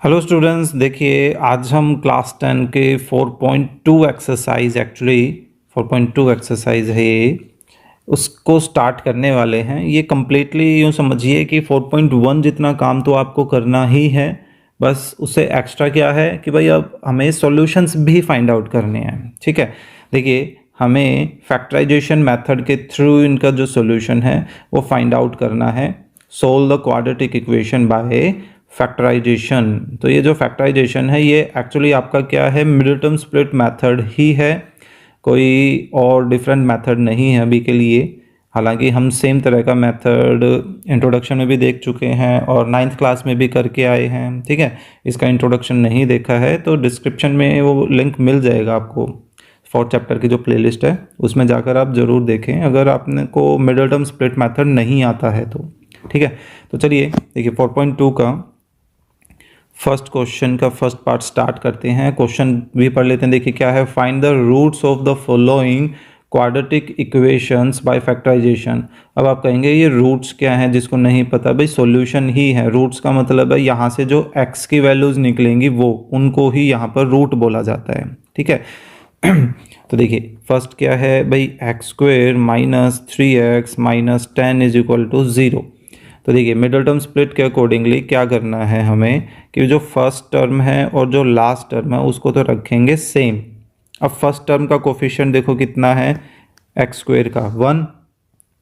Hello students, देखिए आज हम क्लास 10 के 4.2 एक्सरसाइज 4.2 एक्सरसाइज है ये, उसको स्टार्ट करने वाले हैं। ये कम्प्लीटली यूँ समझिए कि 4.1 जितना काम तो आपको करना ही है, बस उससे एक्स्ट्रा क्या है कि भाई अब हमें सॉल्यूशंस भी फाइंड आउट करने हैं। ठीक है, देखिए हमें फैक्टराइजेशन मेथड के थ्रू इनका जो सॉल्यूशन है वो फाइंड आउट करना है। Solve the quadratic equation by factorisation. तो ये जो फैक्टराइजेशन है ये एक्चुअली आपका क्या है, मिडिल टर्म स्प्लिट मेथड ही है, कोई और डिफरेंट मेथड नहीं है अभी के लिए। हालांकि हम सेम तरह का मेथड इंट्रोडक्शन में भी देख चुके हैं और 9th क्लास में भी करके आए हैं। ठीक है, इसका इंट्रोडक्शन नहीं देखा है तो डिस्क्रिप्शन में वो लिंक मिल जाएगा आपको। 4th चैप्टर की जो प्लेलिस्ट है उसमें जाकर आप ज़रूर देखें अगर आपने को मिडिल टर्म स्प्लिट मेथड नहीं आता है तो। ठीक है, तो चलिए देखिए 4.2 का फर्स्ट क्वेश्चन का फर्स्ट पार्ट स्टार्ट करते हैं। क्वेश्चन भी पढ़ लेते हैं। देखिए क्या है, find the roots of the following quadratic equations by factorisation. अब आप कहेंगे ये रूट्स क्या हैं, जिसको नहीं पता भाई सॉल्यूशन ही है। रूट्स का मतलब है यहाँ से जो x की वैल्यूज निकलेंगी वो उनको ही यहाँ पर रूट बोला जाता है। ठीक है तो देखिए फर्स्ट क्या है भाई, x² minus 3x minus 10 is equal to 0। तो देखिए मिडिल टर्म स्प्लिट के अकॉर्डिंगली क्या करना है हमें कि जो फर्स्ट टर्म है और जो लास्ट टर्म है उसको तो रखेंगे सेम। अब फर्स्ट टर्म का कोफिशिएंट देखो कितना है, x² का 1,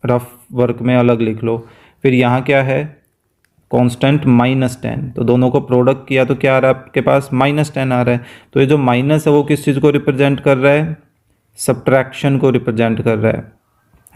रफ वर्क में अलग लिख लो। फिर यहाँ क्या है, कांस्टेंट -10। तो दोनों को प्रोडक्ट किया तो क्या आ रहा है आपके पास, -10 आ रहा है। तो ये जो माइनस है वो किस चीज़ को रिप्रेजेंट कर रहा है, सब्ट्रैक्शन को रिप्रेजेंट कर रहा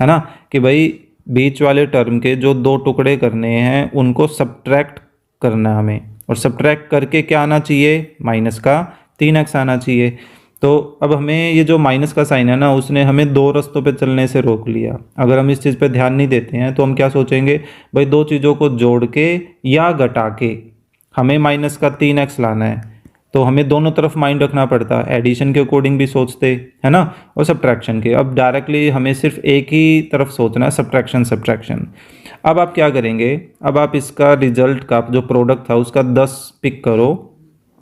है ना, कि भाई बीच वाले टर्म के जो दो टुकड़े करने हैं उनको सब्ट्रैक्ट करना है हमें, और सब्ट्रैक्ट करके क्या आना चाहिए, माइनस का 3x आना चाहिए। तो अब हमें ये जो माइनस का साइन है ना उसने हमें दो रास्तों पे चलने से रोक लिया। अगर हम इस चीज़ पे ध्यान नहीं देते हैं तो हम क्या सोचेंगे, भाई दो चीज़ों को जोड़ के या घटा के हमें माइनस का 3x लाना है, तो हमें दोनों तरफ माइंड रखना पड़ता है। एडिशन के अकॉर्डिंग भी सोचते है ना, और सब्ट्रैक्शन के। अब डायरेक्टली हमें सिर्फ एक ही तरफ सोचना है, सब्ट्रैक्शन। अब आप क्या करेंगे, अब आप इसका रिजल्ट का जो प्रोडक्ट था उसका 10 पिक करो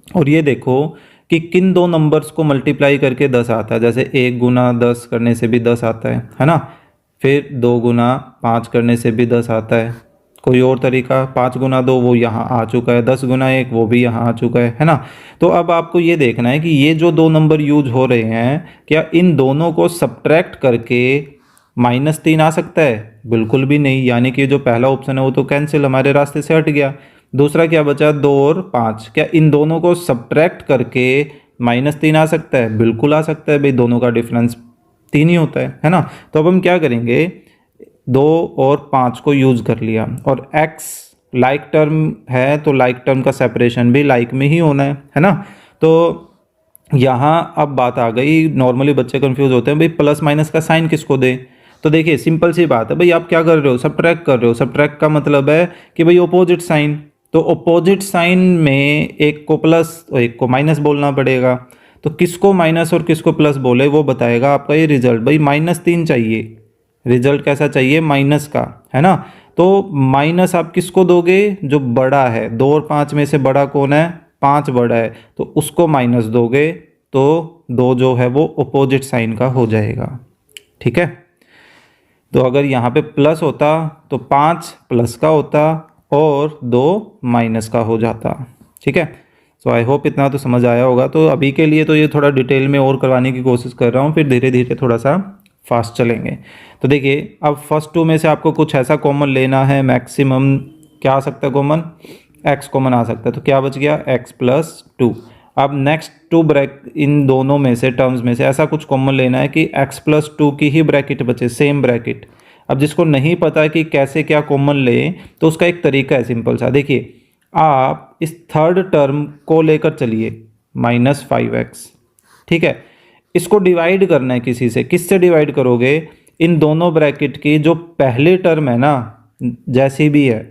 और ये देखो कि किन दो नंबर्स को मल्टीप्लाई करके 10 आता है। जैसे 1 गुना 10 करने से भी 10 आता है ना। फिर 2 गुना 5 करने से भी 10 आता है। कोई और तरीका, 5 गुना 2 वो यहाँ आ चुका है, 10 गुना 1 वो भी यहाँ आ चुका है ना। तो अब आपको ये देखना है कि ये जो दो नंबर यूज हो रहे हैं क्या इन दोनों को सब्ट्रैक्ट करके -3 आ सकता है, बिल्कुल भी नहीं। यानी कि जो पहला ऑप्शन है वो तो कैंसिल, हमारे रास्ते से हट गया। दूसरा क्या बचा, 2 और 5, क्या इन दोनों को सब्ट्रैक्ट करके -3 आ सकता है, बिल्कुल आ सकता है भाई, दोनों का डिफरेंस 3 ही होता है ना। तो अब हम क्या करेंगे, 2 और 5 को यूज कर लिया, और x लाइक टर्म है तो लाइक टर्म का सेपरेशन भी लाइक में ही होना है ना। तो यहाँ अब बात आ गई, नॉर्मली बच्चे कंफ्यूज होते हैं भाई प्लस माइनस का साइन किसको दे। तो देखिए सिंपल सी बात है भाई, आप क्या कर रहे हो, सब्ट्रैक्ट कर रहे हो। सब्ट्रैक्ट का मतलब है कि भाई ऑपोजिट साइन, तो ऑपोजिट साइन में एक को प्लस और एक को माइनस बोलना पड़ेगा। तो किसको माइनस और किसको प्लस बोले वो बताएगा आपका ये रिजल्ट। भाई -3 चाहिए, रिजल्ट कैसा चाहिए, माइनस का, है ना। तो माइनस आप किसको दोगे, जो बड़ा है। 2 और 5 में से बड़ा कौन है, 5 बड़ा है, तो उसको माइनस दोगे तो 2 जो है वो अपोजिट साइन का हो जाएगा। ठीक है, तो अगर यहाँ पे प्लस होता तो 5 प्लस का होता और 2 माइनस का हो जाता। ठीक है, सो आई होप इतना तो समझ आया होगा। तो अभी के लिए तो ये थोड़ा डिटेल में और करवाने की कोशिश कर रहा हूँ, फिर धीरे धीरे थोड़ा सा फास्ट चलेंगे। तो देखिए अब फर्स्ट 2 में से आपको कुछ ऐसा कॉमन लेना है, मैक्सिमम क्या आ सकता है कॉमन, x कॉमन आ सकता है। तो क्या बच गया, x+2। अब नेक्स्ट 2 इन दोनों में से टर्म्स में से ऐसा कुछ कॉमन लेना है कि x+2 की ही ब्रैकेट बचे, सेम ब्रैकेट। अब जिसको नहीं पता कि कैसे क्या कॉमन ले तो उसका एक तरीका है सिंपल सा। देखिए आप इस थर्ड टर्म को लेकर चलिए -5x। ठीक है, इसको डिवाइड करना है किसी से। किससे डिवाइड करोगे, इन दोनों ब्रैकेट की जो पहली टर्म है ना जैसी भी है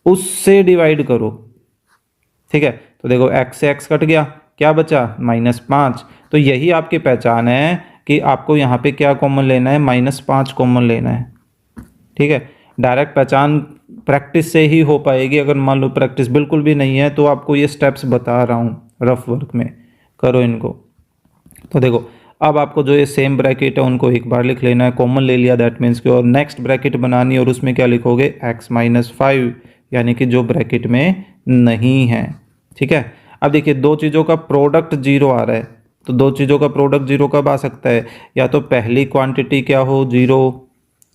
उससे डिवाइड करो। ठीक है, तो देखो x से x कट गया, क्या बचा, -5। तो यही आपकी पहचान है कि आपको यहाँ पे क्या कॉमन लेना है, -5 कॉमन लेना है। ठीक है, डायरेक्ट पहचान प्रैक्टिस से ही हो पाएगी। अगर मान लो प्रैक्टिस बिल्कुल भी नहीं है तो आपको ये स्टेप्स बता रहा हूँ, रफ वर्क में करो इनको। तो देखो अब आपको जो ये सेम ब्रैकेट है उनको एक बार लिख लेना है, कॉमन ले लिया दैट मीन्स कि, और नेक्स्ट ब्रैकेट बनानी है और उसमें क्या लिखोगे x-5, यानी कि जो ब्रैकेट में नहीं है। ठीक है, अब देखिए दो चीज़ों का प्रोडक्ट जीरो आ रहा है, तो दो चीज़ों का प्रोडक्ट जीरो कब आ सकता है, या तो पहली क्वांटिटी क्या हो जीरो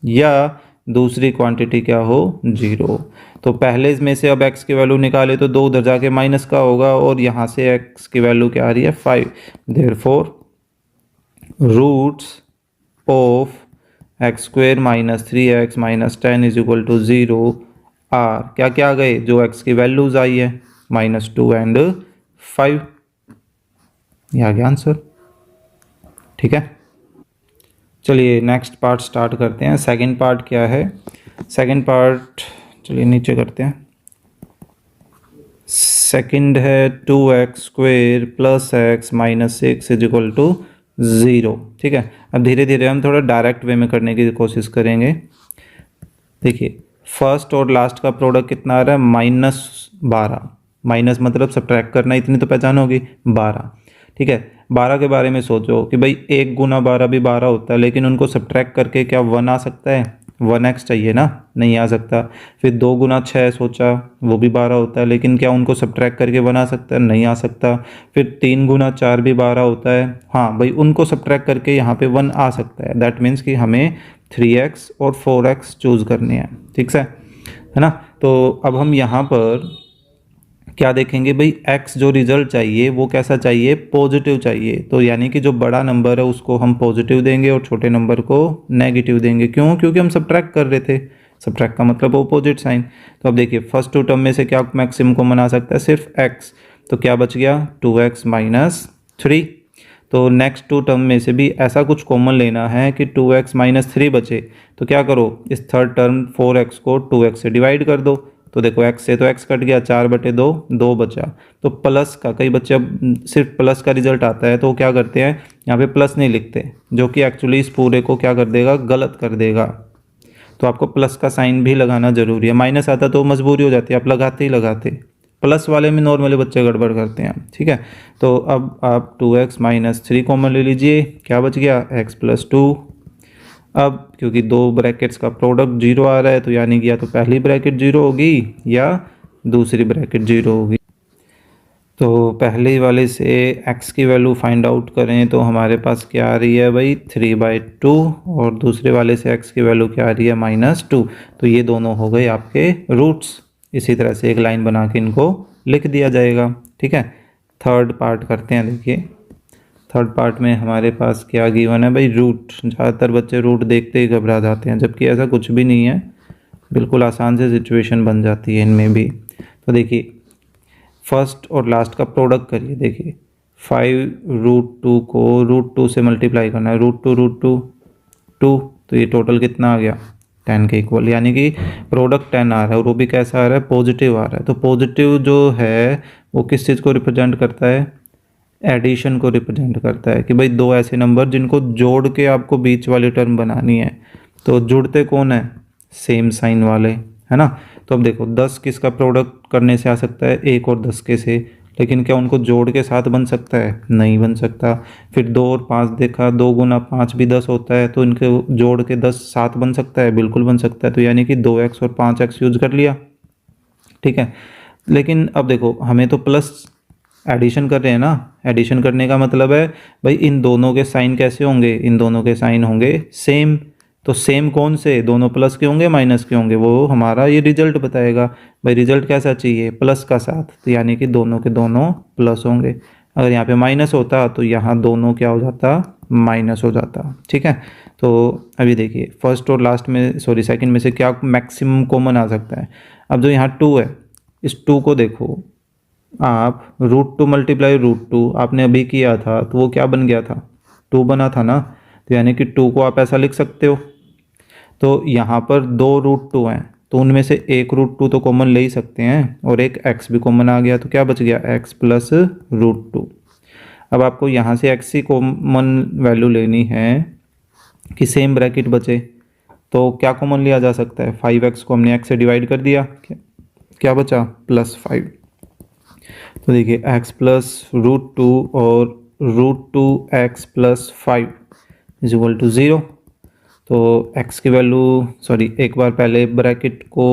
या दूसरी क्वांटिटी क्या हो जीरो। तो पहले में से अब x की वैल्यू निकाले तो दो उधर जाके माइनस का होगा और यहाँ से x की वैल्यू क्या आ रही है 5। Therefore roots of x² - 3x - 10 = 0 are क्या क्या आ गए, जो x की वैल्यूज आई है -2 एंड 5। ये आ गया आंसर। ठीक है, चलिए नेक्स्ट पार्ट स्टार्ट करते हैं। सेकंड पार्ट क्या है, सेकंड पार्ट चलिए नीचे करते हैं। सेकंड है 2x² + x - 6 = 0। ठीक है, अब धीरे धीरे हम थोड़ा डायरेक्ट वे में करने की कोशिश करेंगे। देखिए फर्स्ट और लास्ट का प्रोडक्ट कितना आ रहा है -12, माइनस मतलब सब्ट्रैक्ट करना, इतनी तो पहचान होगी 12। ठीक है, 12 के बारे में सोचो कि भाई 1 गुना 12 भी 12 होता है, लेकिन उनको सब्ट्रैक्ट करके क्या 1 आ सकता है, 1x चाहिए ना, नहीं आ सकता। फिर 2 गुना 6 सोचा, वो भी 12 होता है, लेकिन क्या उनको सब्ट्रैक्ट करके 1 आ सकता है, नहीं आ सकता। फिर 3 गुना 4 भी 12 होता है, हाँ भाई उनको सब्ट्रैक्ट करके यहाँ पे 1 आ सकता है। दैट मीन्स कि हमें 3x और 4x चूज़ करने हैं। ठीक है ना। तो अब हम यहाँ पर क्या देखेंगे भाई, x जो रिजल्ट चाहिए वो कैसा चाहिए, पॉजिटिव चाहिए। तो यानी कि जो बड़ा नंबर है उसको हम पॉजिटिव देंगे और छोटे नंबर को नेगेटिव देंगे। क्यों, क्योंकि हम सब्ट्रैक्ट कर रहे थे, सब्ट्रैक्ट का मतलब अपोजिट साइन। तो अब देखिए फर्स्ट टू टर्म में से क्या मैक्सिमम कॉमन आ सकता है, सिर्फ x। तो क्या बच गया 2x - 3। तो नेक्स्ट टू टर्म में से भी ऐसा कुछ कॉमन लेना है कि 2x - 3 बचे। तो क्या करो, इस थर्ड टर्म 4x को 2x से डिवाइड कर दो। तो देखो x से तो x कट गया, 4/2 2 बचा। तो प्लस का, कई बच्चे अब सिर्फ प्लस का रिजल्ट आता है तो क्या करते हैं यहाँ पे प्लस नहीं लिखते, जो कि एक्चुअली इस पूरे को क्या कर देगा, गलत कर देगा। तो आपको प्लस का साइन भी लगाना जरूरी है। माइनस आता तो मजबूरी हो जाती है, आप लगाते ही लगाते। प्लस वाले में नॉर्मली बच्चे गड़बड़ करते हैं। ठीक है, तो अब आप 2x - 3 कॉमन ले लीजिए, क्या बच गया x + 2। अब क्योंकि दो ब्रैकेट्स का प्रोडक्ट जीरो आ रहा है तो यानी कि या तो पहली ब्रैकेट जीरो होगी या दूसरी ब्रैकेट जीरो होगी। तो पहले वाले से x की वैल्यू फाइंड आउट करें तो हमारे पास क्या आ रही है भाई 3/2, और दूसरे वाले से x की वैल्यू क्या आ रही है -2। तो ये दोनों हो गए आपके रूट्स। इसी तरह से एक लाइन बना के इनको लिख दिया जाएगा। ठीक है, थर्ड पार्ट करते हैं। देखिए थर्ड पार्ट में हमारे पास क्या गिवन है भाई, रूट। ज़्यादातर बच्चे रूट देखते ही घबरा जाते हैं, जबकि ऐसा कुछ भी नहीं है, बिल्कुल आसान से सिचुएशन बन जाती है इनमें भी। तो देखिए फर्स्ट और लास्ट का प्रोडक्ट करिए। देखिए 5√2 को √2 से मल्टीप्लाई करना है, √2 2, तो ये टोटल कितना आ गया 10 के इक्वल, यानी कि प्रोडक्ट 10 आ रहा है और वो भी कैसा आ रहा है, पॉजिटिव आ रहा है। तो पॉजिटिव जो है वो किस चीज़ को रिप्रेजेंट करता है, एडिशन को रिप्रेजेंट करता है। कि भाई दो ऐसे नंबर जिनको जोड़ के आपको बीच वाली टर्म बनानी है, तो जुड़ते कौन है, सेम साइन वाले, है ना। तो अब देखो 10 किसका प्रोडक्ट करने से आ सकता है, 1 और 10 के से, लेकिन क्या उनको जोड़ के साथ बन सकता है, नहीं बन सकता। फिर 2 और 5 देखा, 2 गुना 5 भी 10 होता है, तो इनके जोड़ के 10 साथ बन सकता है, बिल्कुल बन सकता है। तो यानी कि 2x और 5x यूज कर लिया। ठीक है, लेकिन अब देखो हमें तो प्लस एडिशन कर रहे हैं ना, एडिशन करने का मतलब है भाई इन दोनों के साइन कैसे होंगे, इन दोनों के साइन होंगे सेम। तो सेम कौन से, दोनों प्लस के होंगे माइनस के होंगे, वो हमारा ये रिजल्ट बताएगा। भाई रिजल्ट कैसा चाहिए, प्लस का साथ, तो यानी कि दोनों के दोनों प्लस होंगे। अगर यहाँ पे माइनस होता तो यहाँ दोनों क्या हो जाता, माइनस हो जाता। ठीक है, तो अभी देखिए फर्स्ट और लास्ट में, सॉरी सेकंड में से क्या मैक्सिमम कॉमन आ सकता है। अब जो यहाँ 2 है, इस 2 को देखो आप, √2 × √2 आपने अभी किया था तो वो क्या बन गया था, 2 बना था ना। तो यानी कि 2 को आप ऐसा लिख सकते हो। तो यहाँ पर 2 √2 हैं, तो उनमें से एक √2 तो कॉमन ले ही सकते हैं और एक x भी कॉमन आ गया, तो क्या बच गया x + √2। अब आपको यहाँ से x की कॉमन वैल्यू लेनी है कि सेम ब्रैकेट बचे। तो क्या कॉमन लिया जा सकता है, 5x को हमने x से डिवाइड कर दिया, क्या बचा +5। तो देखिए x प्लस √2 और √2x + 5 = 0। तो x की वैल्यू एक बार पहले ब्रैकेट को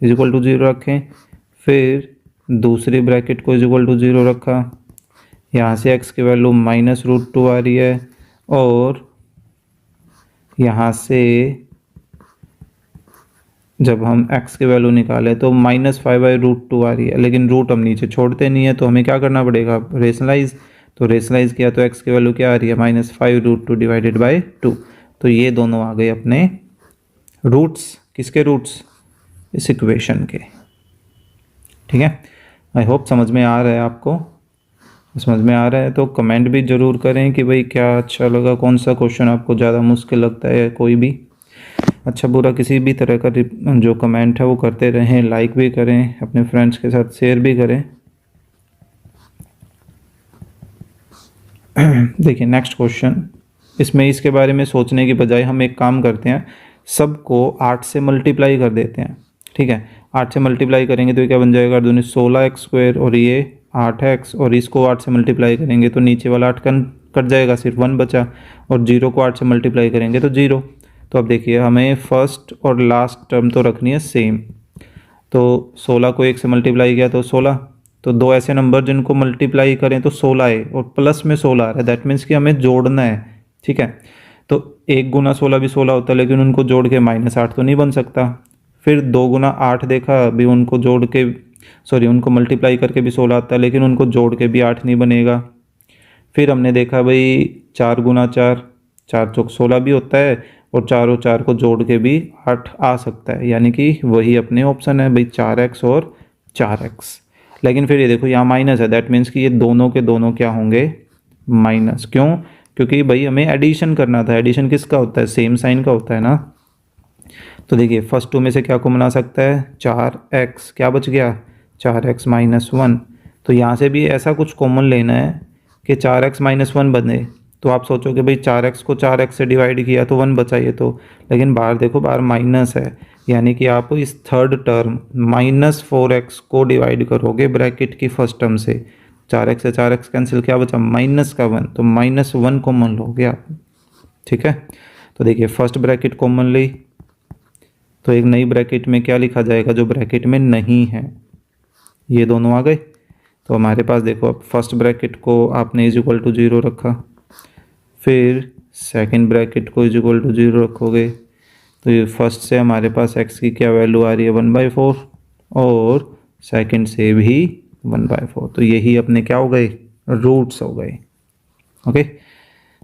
=0 रखें, फिर दूसरी ब्रैकेट को =0 रखा, यहाँ से x की वैल्यू -√2 आ रही है और यहाँ से जब हम x की वैल्यू निकालें तो -5/√2 आ रही है, लेकिन रूट हम नीचे छोड़ते नहीं है तो हमें क्या करना पड़ेगा, रेशनलाइज। तो रेशनलाइज किया तो x की वैल्यू क्या आ रही है, -5√2 / 2। तो ये दोनों आ गए अपने रूट्स, किसके रूट्स, इस इक्वेशन के। ठीक है, आई होप समझ में आ रहा है आपको। समझ में आ रहा है तो कमेंट भी ज़रूर करें कि भाई क्या अच्छा लगा, कौन सा क्वेश्चन आपको ज़्यादा मुश्किल लगता है, कोई भी अच्छा बुरा किसी भी तरह का जो कमेंट है वो करते रहें, लाइक भी करें, अपने फ्रेंड्स के साथ शेयर भी करें। देखिए नेक्स्ट क्वेश्चन, इसमें इसके बारे में सोचने की बजाय हम एक काम करते हैं, सबको 8 से मल्टीप्लाई कर देते हैं। ठीक है, 8 से मल्टीप्लाई करेंगे तो ये क्या बन जाएगा, 16x² और ये 8x, और इसको 8 से मल्टीप्लाई करेंगे तो नीचे वाला 8 कट जाएगा, सिर्फ 1 बचा, और 0 को 8 से मल्टीप्लाई करेंगे तो 0। तो अब देखिए हमें फर्स्ट और लास्ट टर्म तो रखनी है सेम। तो 16 को 1 से मल्टीप्लाई किया तो 16, तो दो ऐसे नंबर जिनको मल्टीप्लाई करें तो 16 है और प्लस में 16 आ रहा है, दैट मीन्स कि हमें जोड़ना है। ठीक है, तो 1 × 16 भी 16 होता है, लेकिन उनको जोड़ के -8 तो नहीं बन सकता। फिर 2 × 8 देखा, अभी उनको जोड़ के उनको मल्टीप्लाई करके भी 16 आता है, लेकिन उनको जोड़ के भी 8 नहीं बनेगा। फिर हमने देखा भाई 4 × 4, 4 × 16 भी होता है, और 4 और 4 को जोड़ के भी 8 आ सकता है, यानी कि वही अपने ऑप्शन है भाई 4x और 4x। लेकिन फिर ये देखो यहाँ माइनस है, दैट मीन्स कि ये दोनों के दोनों क्या होंगे, माइनस। क्यों, क्योंकि भाई हमें एडिशन करना था। एडिशन किसका होता है, सेम साइन का होता है ना। तो देखिए फर्स्ट 2 में से क्या कॉमन आ सकता है, 4x, क्या बच गया 4x - 1। तो यहाँ से भी ऐसा कुछ कॉमन लेना है कि 4x - 1 बने। तो आप सोचोगे भाई 4x को 4x से डिवाइड किया तो 1 बचा ये तो, लेकिन बाहर देखो, बाहर माइनस है, यानी कि आप इस थर्ड टर्म -4x को डिवाइड करोगे ब्रैकेट की फर्स्ट टर्म से। 4x से 4x कैंसिल, क्या बचा -1, तो -1 कॉमन लोगे आप। ठीक है, तो देखिए फर्स्ट ब्रैकेट कॉमन ली, तो एक नई ब्रैकेट में क्या लिखा जाएगा, जो ब्रैकेट में नहीं है, ये दोनों आ गए। तो हमारे पास देखो अब फर्स्ट ब्रैकेट को आपने =0 रखा, फिर सेकंड ब्रैकेट को =0 रखोगे, तो ये फर्स्ट से हमारे पास x की क्या वैल्यू आ रही है 1/4, और सेकंड से भी 1/4। तो यही अपने क्या हो गए, रूट्स हो गए। ओके,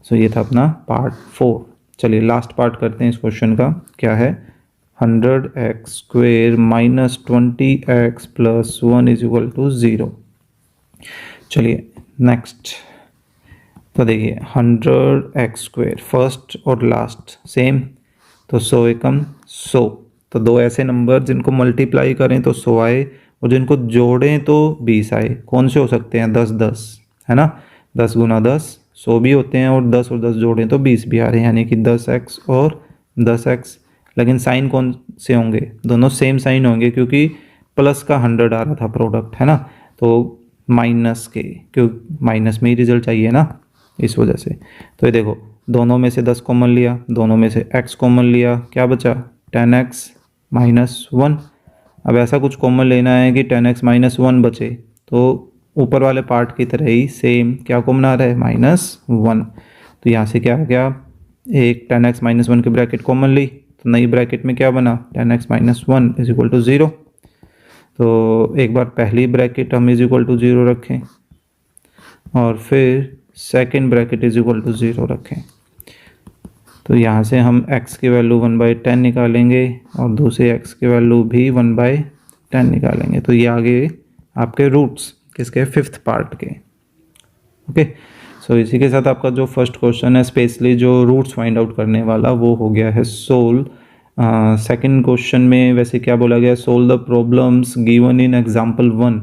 सो ये था अपना पार्ट 4। चलिए लास्ट पार्ट करते हैं इस क्वेश्चन का, क्या है 100x² - 20x + 1 = 0। चलिए नेक्स्ट, तो देखिए 100x² फर्स्ट और लास्ट सेम, तो 100 एकम 100। तो दो ऐसे नंबर जिनको मल्टीप्लाई करें तो 100 आए, और जिनको जोड़ें तो 20 आए। कौन से हो सकते हैं, 10 10 है ना, 10 × 10 100 भी होते हैं, और 10 और 10 जोड़ें तो 20 भी आ रहे हैं, यानी कि 10x और 10x। लेकिन साइन कौन से होंगे, दोनों सेम साइन होंगे, क्योंकि प्लस का 100 आ रहा था प्रोडक्ट, है ना, तो माइनस के, क्यों माइनस में ही रिजल्ट चाहिए ना, इस वजह से। तो ये देखो दोनों में से 10 कॉमन लिया, दोनों में से x कॉमन लिया, क्या बचा 10x - 1। अब ऐसा कुछ कॉमन लेना है कि 10x - 1 बचे, तो ऊपर वाले पार्ट की तरह ही सेम क्या कॉमन आ रहा है, -1। तो यहाँ से क्या आ गया, एक 10x - 1 की ब्रैकेट कॉमन ली, तो नई ब्रैकेट में क्या बना 10x - 1 = 0। तो एक बार पहली ब्रैकेट हम =0 रखें, और फिर सेकेंड ब्रैकेट =0 रखें। तो यहाँ से हम x की वैल्यू 1/10 निकालेंगे, और दूसरे x की वैल्यू भी 1/10 निकालेंगे। तो ये आगे आपके रूट्स किसके, 5th पार्ट के। ओके, सो इसी के साथ आपका जो फर्स्ट क्वेश्चन है, स्पेशली जो रूट्स फाइंड आउट करने वाला, वो हो गया है सोल्व। सेकंड क्वेश्चन में वैसे क्या बोला गया, solve the problems given in example 1।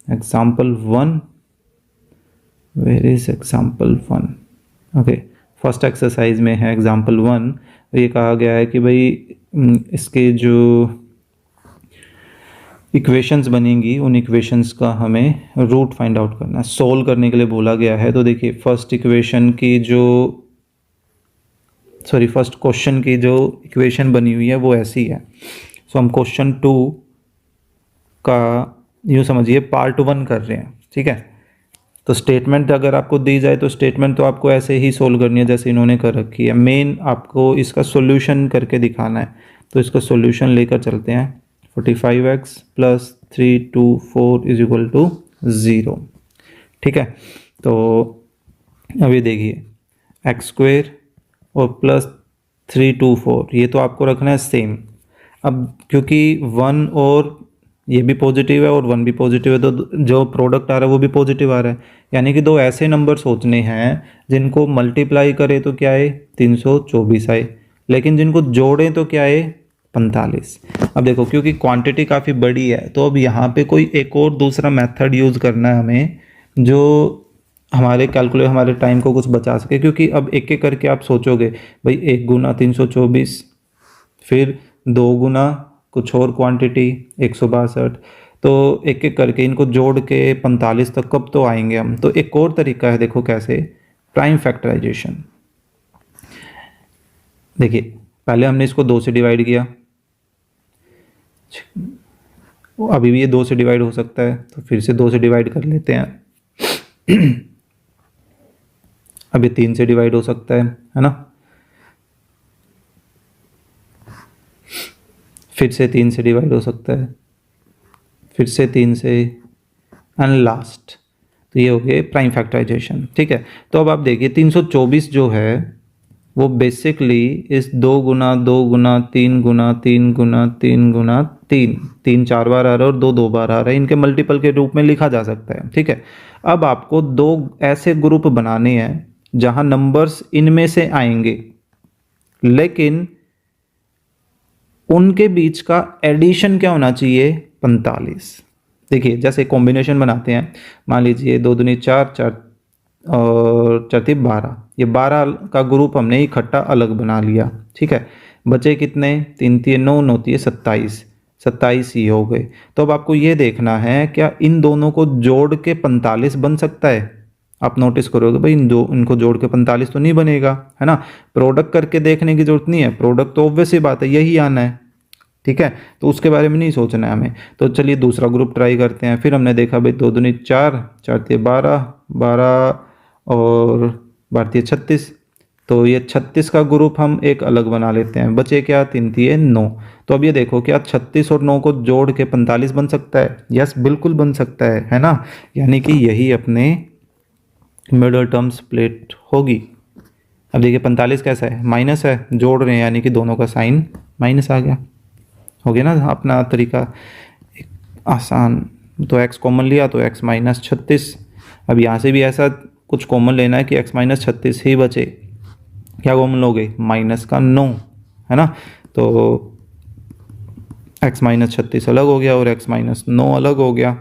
Example 1, where is example 1? Okay, first exercise में है एग्जाम्पल 1, ये कहा गया है कि भाई इसके जो इक्वेशंस बनेंगी उन इक्वेशंस का हमें रूट फाइंड आउट करना है, सोल्व करने के लिए बोला गया है। तो देखिए फर्स्ट क्वेश्चन की जो इक्वेशन बनी हुई है वो ऐसी है। सो हम क्वेश्चन 2 का यूँ समझिए पार्ट 1 कर रहे हैं, ठीक है। तो स्टेटमेंट अगर आपको दी जाए तो स्टेटमेंट तो आपको ऐसे ही सोल्व करनी है जैसे इन्होंने कर रखी है। मेन आपको इसका सॉल्यूशन करके दिखाना है, तो इसका सॉल्यूशन लेकर चलते हैं। 45x + 324 इज इक्वल टू 0, ठीक है। तो अभी देखिए x² और +324 ये तो आपको रखना है सेम। अब क्योंकि 1 और ये भी पॉजिटिव है और 1 भी पॉजिटिव है, तो जो प्रोडक्ट आ रहा है वो भी पॉजिटिव आ रहा है, यानी कि दो ऐसे नंबर सोचने हैं जिनको मल्टीप्लाई करें तो क्या आए 324 आए, लेकिन जिनको जोड़ें तो क्या आए 45। अब देखो क्योंकि क्वांटिटी काफ़ी बड़ी है तो अब यहाँ पे कोई एक और दूसरा मेथड यूज़ करना है हमें जो हमारे हमारे टाइम को कुछ बचा सके। क्योंकि अब एक एक करके आप सोचोगे भाई 1 गुना 324, फिर 2 गुना कुछ और क्वांटिटी 162, तो एक एक करके इनको जोड़ के 45 तक कब तो आएंगे हम। तो एक और तरीका है, देखो कैसे, प्राइम फैक्टराइजेशन। देखिए पहले हमने इसको 2 से डिवाइड किया, अभी भी ये 2 से डिवाइड हो सकता है तो फिर से 2 से डिवाइड कर लेते हैं। अब ये 3 से डिवाइड हो सकता है ना, फिर से 3 से डिवाइड हो सकता है, फिर से 3 से, एंड लास्ट। तो ये हो गए प्राइम फैक्टराइजेशन, ठीक है। तो अब आप देखिए 324 जो है वो बेसिकली इस 2 गुना 2 गुना 3 गुना 3 गुना 3 गुना 3, 3 4 बार आ रहा है और 2 2 बार आ रहा है, इनके मल्टीपल के रूप में लिखा जा सकता है, ठीक है। अब आपको 2 ऐसे ग्रुप बनाने हैं जहां नंबर्स इनमें से आएंगे लेकिन उनके बीच का एडिशन क्या होना चाहिए 45। देखिए जैसे कॉम्बिनेशन बनाते हैं, मान लीजिए 2 दूनी 4, 4 और 4 3 12, ये 12 का ग्रुप हमने इकट्ठा अलग बना लिया, ठीक है। बचे कितने 3 3 9 9 3 27, 27 ही हो गए। तो अब आपको ये देखना है क्या इन दोनों को जोड़ के 45 बन सकता है। आप नोटिस करोगे भाई इनको जोड़ के 45 तो नहीं बनेगा, है ना। प्रोडक्ट करके देखने की जरूरत नहीं है, प्रोडक्ट तो ऑब्वियस ही बात है यही आना है, ठीक है। तो उसके बारे में नहीं सोचना है हमें। तो चलिए दूसरा ग्रुप ट्राई करते हैं। फिर हमने देखा भाई 2 दूनी 4, 4 3 12, 12 और 12 36, तो ये 36 का ग्रुप हम एक अलग बना लेते हैं। बचे क्या 3 3 9। तो अब ये देखो क्या 36 और 9 को जोड़ के 45 बन सकता है। यस बिल्कुल बन सकता है ना। यानी कि यही अपने मिडल टर्म स्प्लिट होगी। अब देखिए 45 कैसा है, माइनस है, जोड़ रहे हैं यानी कि दोनों का साइन माइनस आ गया, हो गया ना अपना तरीका एक आसान। तो x कॉमन लिया तो x - 36। अब यहाँ से भी ऐसा कुछ कॉमन लेना है कि x - 36 ही बचे। क्या कॉमन लोगे, माइनस का 9, है ना। तो x - 36 अलग हो गया और x - 9 अलग हो गया।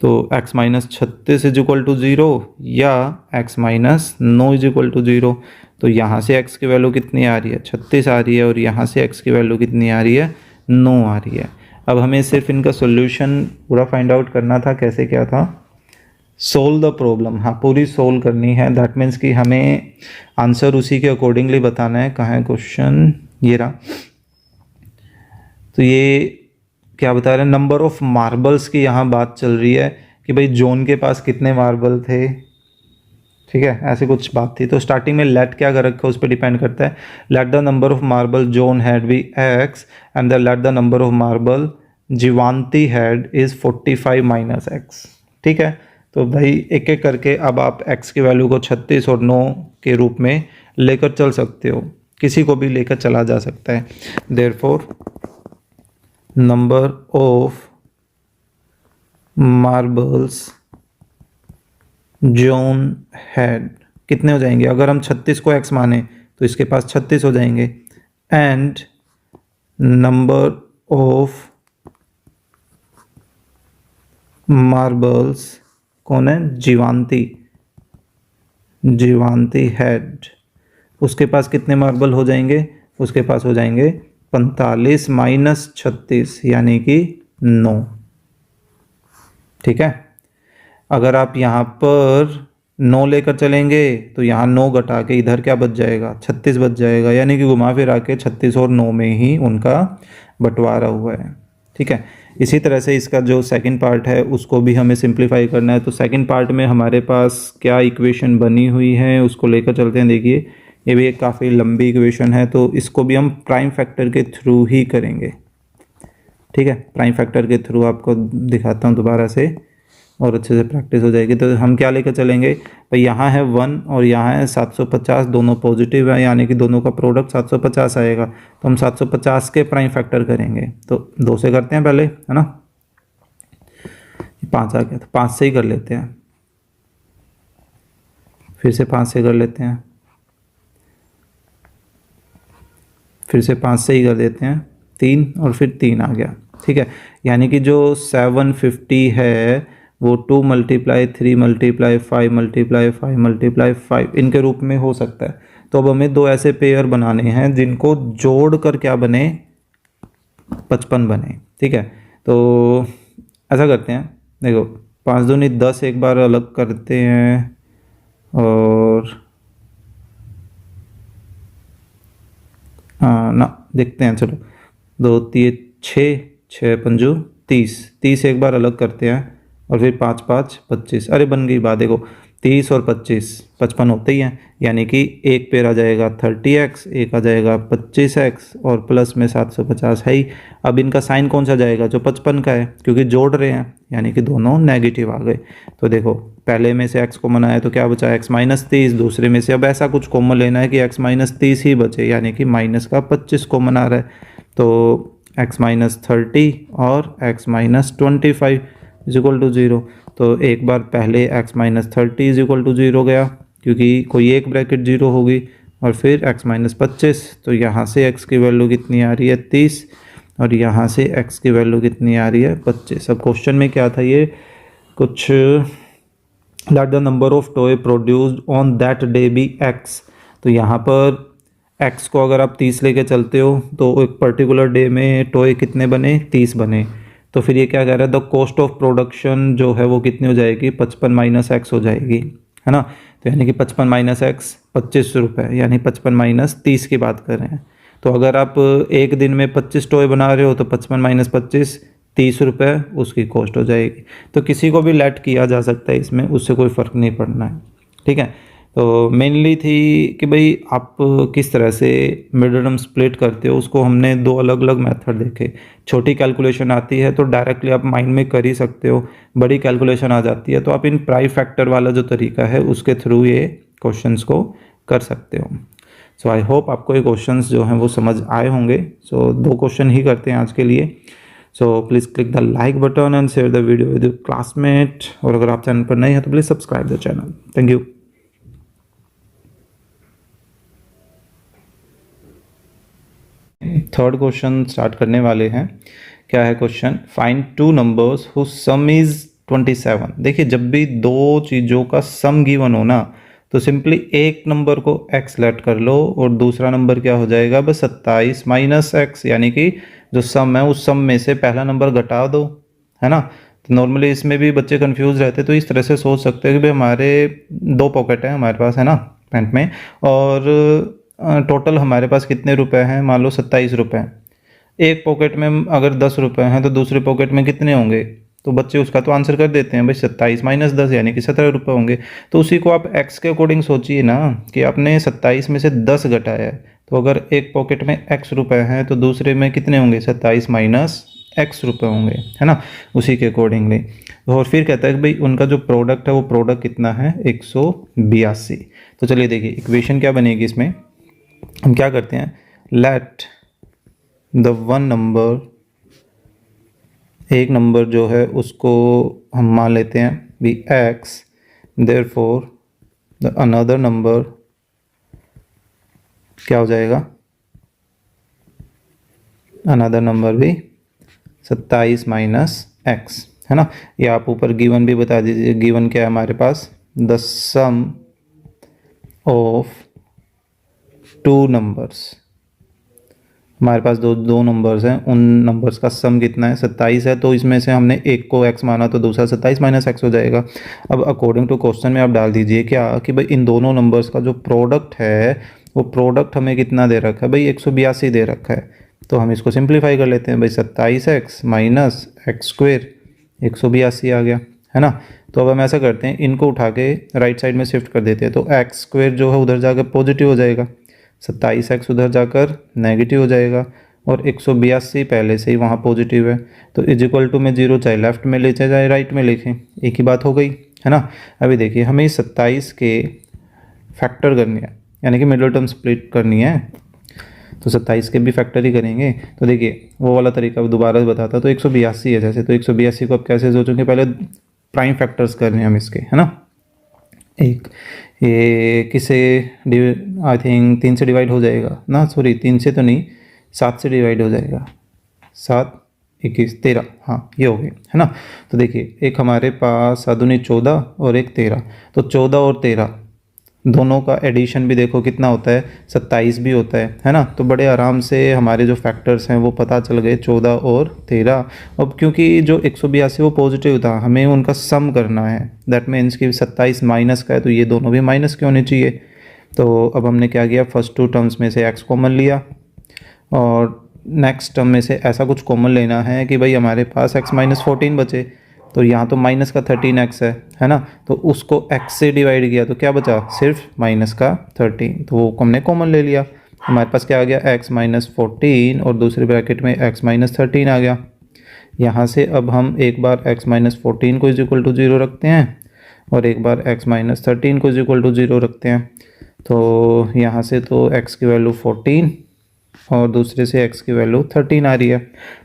तो x - 36 इज इक्वल टू 0 या x - 9 इज इक्वल टू 0। तो यहाँ से x की वैल्यू कितनी आ रही है 36 आ रही है और यहाँ से x की वैल्यू कितनी आ रही है 9 आ रही है। अब हमें सिर्फ इनका सॉल्यूशन पूरा फाइंड आउट करना था। कैसे क्या था, सोल्व द प्रॉब्लम, हाँ पूरी सोल्व करनी है। दैट मीन्स कि हमें आंसर उसी के अकॉर्डिंगली बताना है। कहाँ है क्वेश्चन, ये रहा। तो ये क्या बता रहे हैं, नंबर ऑफ मार्बल्स की यहाँ बात चल रही है कि भाई जॉन के पास कितने मार्बल थे, ठीक है, ऐसे कुछ बात थी। तो स्टार्टिंग में लेट क्या कर रखा है उस पर डिपेंड करता है। Let the number of marble John had be x and the let the number of marble Jeevanti had is 45 - x, ठीक है। तो भाई एक एक करके अब आप x की वैल्यू को 36 और 9 के रूप में लेकर चल सकते हो, किसी को भी लेकर चला जा सकता है। Therefore number of marbles John had कितने हो जाएंगे, अगर हम 36 को x माने तो इसके पास 36 हो जाएंगे। एंड नंबर ऑफ मार्बल्स कौन है, जीवांती, जीवांती हेड, उसके पास कितने मार्बल हो जाएंगे? उसके पास हो जाएंगे 45 माइनस 36 यानी कि 9। ठीक है, अगर आप यहाँ पर 9 लेकर चलेंगे तो यहाँ 9 घटा के इधर क्या बच जाएगा? 36 बच जाएगा, यानी कि घुमा फिरा के 36 और 9 में ही उनका बंटवारा हुआ है। ठीक है, इसी तरह से इसका जो सेकंड पार्ट है उसको भी हमें सिंप्लीफाई करना है। तो सेकंड पार्ट में हमारे पास क्या इक्वेशन बनी हुई है उसको लेकर चलते हैं। देखिए, ये भी एक काफ़ी लंबी इक्वेशन है, तो इसको भी हम प्राइम फैक्टर के थ्रू ही करेंगे। ठीक है, प्राइम फैक्टर के थ्रू आपको दिखाता हूँ दोबारा से, और अच्छे से प्रैक्टिस हो जाएगी। तो हम क्या लेकर चलेंगे भाई, यहाँ है 1 और यहाँ है 750, दोनों पॉजिटिव है, यानी कि दोनों का प्रोडक्ट 750 आएगा। तो हम 750 के प्राइम फैक्टर करेंगे, तो 2 से करते हैं पहले, है ना। 5 आ गया, तो 5 से ही कर लेते हैं, फिर से 5 से कर लेते हैं, फिर से 5 से ही कर देते हैं, 3 और फिर 3 आ गया। ठीक है, यानी कि जो 750 है वो 2 मल्टीप्लाई 3 मल्टीप्लाई 5 मल्टीप्लाई 5 मल्टीप्लाई 5 इनके रूप में हो सकता है। तो अब हमें 2 ऐसे पेयर बनाने हैं जिनको जोड़ कर क्या बने? 55 बने। ठीक है, तो ऐसा करते हैं, देखो 5 दूनी 10 एक बार अलग करते हैं, और ना देखते हैं, चलो 2 3 6 6 पंजू 30, 30 एक बार अलग करते हैं, और फिर 5 5 25। अरे बन गई बात, देखो 30 और 25 55 होते ही हैं, यानी कि एक पेड़ आ जाएगा 30x, एक आ जाएगा 25x, और प्लस में 750 है ही। अब इनका साइन कौन सा जाएगा? जो 55 का है, क्योंकि जोड़ रहे हैं, यानी कि दोनों नेगेटिव आ गए। तो देखो पहले में से x कॉमन आया तो क्या बचा? x minus 30। दूसरे में से अब ऐसा कुछ कॉमन लेना है कि x माइनस 30 ही बचे, यानी कि माइनस का 25 कॉमन आ रहा है। तो x माइनस 30 और x minus 25 is equal to 0। तो एक बार पहले x minus 30 is equal to 0 गया, क्योंकि कोई एक ब्रैकेट 0 होगी, और फिर x माइनस 25। तो यहाँ से x की वैल्यू कितनी आ रही है? 30, और यहाँ से x की वैल्यू कितनी आ रही है? 25। अब क्वेश्चन में क्या था, ये कुछ let the number of toy produced on that day be x। तो यहाँ पर x को अगर आप 30 लेके चलते हो तो एक पर्टिकुलर डे में टॉय कितने बने? 30 बने। तो फिर ये क्या कह रहा है? द कॉस्ट ऑफ प्रोडक्शन जो है वो कितनी हो जाएगी? 55 माइनस एक्स हो जाएगी, है ना। तो यानी कि 55 माइनस एक्स 25 रुपये, यानी 55 माइनस 30 की बात कर रहे हैं। तो अगर आप एक दिन में 25 टॉय बना रहे हो तो 55 माइनस 25 30 रुपये उसकी कॉस्ट हो जाएगी। तो किसी को भी लेट किया जा सकता है इसमें, उससे कोई फ़र्क नहीं पड़ना है। ठीक है, तो मेनली थी कि भाई आप किस तरह से मिड टर्म स्प्लिट करते हो, उसको हमने 2 अलग अलग मेथड देखे। छोटी कैलकुलेशन आती है तो डायरेक्टली आप माइंड में कर ही सकते हो, बड़ी कैलकुलेशन आ जाती है तो आप इन प्राइम फैक्टर वाला जो तरीका है उसके थ्रू ये क्वेश्चंस को कर सकते हो। सो आई होप आपको ये क्वेश्चंस जो हैं वो समझ आए होंगे। सो 2 क्वेश्चन ही करते हैं आज के लिए। So please click the like button and share the video with your classmate, और अगर आप चैनल पर नए हैं तो please subscribe the channel. Thank you. Third question start करने वाले हैं। क्या है question? Find 2 numbers whose sum is 27। देखिए, जब भी 2 चीज़ों का सम गिवन हो ना, तो सिंपली एक नंबर को x लेट कर लो और दूसरा नंबर क्या हो जाएगा? बस 27 माइनस एक्स, यानी कि जो सम है उस सम में से पहला नंबर घटा दो, है ना। तो नॉर्मली इसमें भी बच्चे कंफ्यूज रहते, तो इस तरह से सोच सकते हैं कि भाई हमारे 2 पॉकेट हैं हमारे पास, है ना, पैंट में, और टोटल हमारे पास कितने रुपए हैं? मान लो 27 रुपये। एक पॉकेट में अगर 10 रुपये हैं तो दूसरे पॉकेट में कितने होंगे? तो बच्चे उसका तो आंसर कर देते हैं, भाई 27 माइनस 10 यानी कि 17 रुपये होंगे। तो उसी को आप x के अकॉर्डिंग सोचिए ना, कि आपने 27 में से 10 घटाया है, तो अगर एक पॉकेट में x रुपये हैं तो दूसरे में कितने होंगे? 27 माइनस x रुपये होंगे, है ना, उसी के अकॉर्डिंगली। और फिर कहता है कि भाई उनका जो प्रोडक्ट है वो प्रोडक्ट कितना है? 182। तो चलिए देखिए इक्वेशन क्या बनेगी इसमें। हम क्या करते हैं, लेट द वन नंबर, एक नंबर जो है उसको हम मान लेते हैं be x, therefore the another number क्या हो जाएगा? अनदर नंबर भी 27 माइनस एक्स, है ना। या आप ऊपर गिवन भी बता दीजिए, गिवन क्या है हमारे पास? The sum of two numbers, हमारे पास दो नंबर्स हैं, उन नंबर्स का सम कितना है 27 है, तो इसमें से हमने एक को x माना तो दूसरा 27 माइनस x हो जाएगा। अब अकॉर्डिंग टू क्वेश्चन में आप डाल दीजिए क्या कि भाई इन दोनों नंबर्स का जो प्रोडक्ट है वो प्रोडक्ट हमें कितना दे रखा है, भाई 182 दे रखा है। तो हम इसको सिंप्लीफाई कर लेते हैं, भाई 27x माइनस एक्स स्क्वेयर 182 आ गया, है ना। तो अब हम ऐसा करते हैं, इनको उठा के राइट साइड में शिफ्ट कर देते हैं, तो एक्स स्क्वेयर जो है उधर जाकर पॉजिटिव हो जाएगा, 27x उधर जाकर नेगेटिव हो जाएगा, और 182 पहले से ही वहाँ पॉजिटिव है, तो इज इक्वल टू में जीरो चाहे लेफ्ट में ले चाहे राइट में लिखें, एक ही बात हो गई, है ना। अभी देखिए हमें 27 के फैक्टर करनी है, यानी कि मिडिल टर्म स्प्लिट करनी है, तो 27 के भी फैक्टर ही करेंगे। तो देखिए वो वाला तरीका दोबारा बताता, तो 182 है जैसे, तो 182 को आप कैसे सोचोगे, पहले प्राइम फैक्टर्स कर रहे हैं हम इसके, है ना। एक ये किसे आई थिंक 3 से डिवाइड हो जाएगा ना, सॉरी 3 से तो नहीं, 7 से डिवाइड हो जाएगा, 7 21 13, हाँ ये हो गया, है ना। तो देखिए एक हमारे पास सादुनी 14 और एक 13, तो 14 और 13 दोनों का एडिशन भी देखो कितना होता है, 27 भी होता है ना। तो बड़े आराम से हमारे जो फैक्टर्स हैं वो पता चल गए, 14 और 13। अब क्योंकि जो 182 वो पॉजिटिव था, हमें उनका सम करना है, दैट मीन्स कि 27 माइनस का है, तो ये दोनों भी माइनस के होने चाहिए। तो अब हमने क्या किया, फर्स्ट टू टर्म्स में से x कॉमन लिया, और नेक्स्ट टर्म में से ऐसा कुछ कॉमन लेना है कि भाई हमारे पास x माइनस 14 बचे, तो यहाँ तो माइनस का 13x है ना, तो उसको x से डिवाइड किया तो क्या बचा, सिर्फ माइनस का 13, तो वो हमने कॉमन ले लिया, हमारे पास क्या आ गया x माइनस 14 और दूसरे ब्रैकेट में x माइनस 13 आ गया। यहाँ से अब हम एक बार x माइनस 14 को इज इक्वल टू 0 रखते हैं, और एक बार x माइनस 13 को इज इक्वल टू 0 रखते हैं, तो यहाँ से तो x की वैल्यू 14 और दूसरे से x की वैल्यू 13 आ रही है।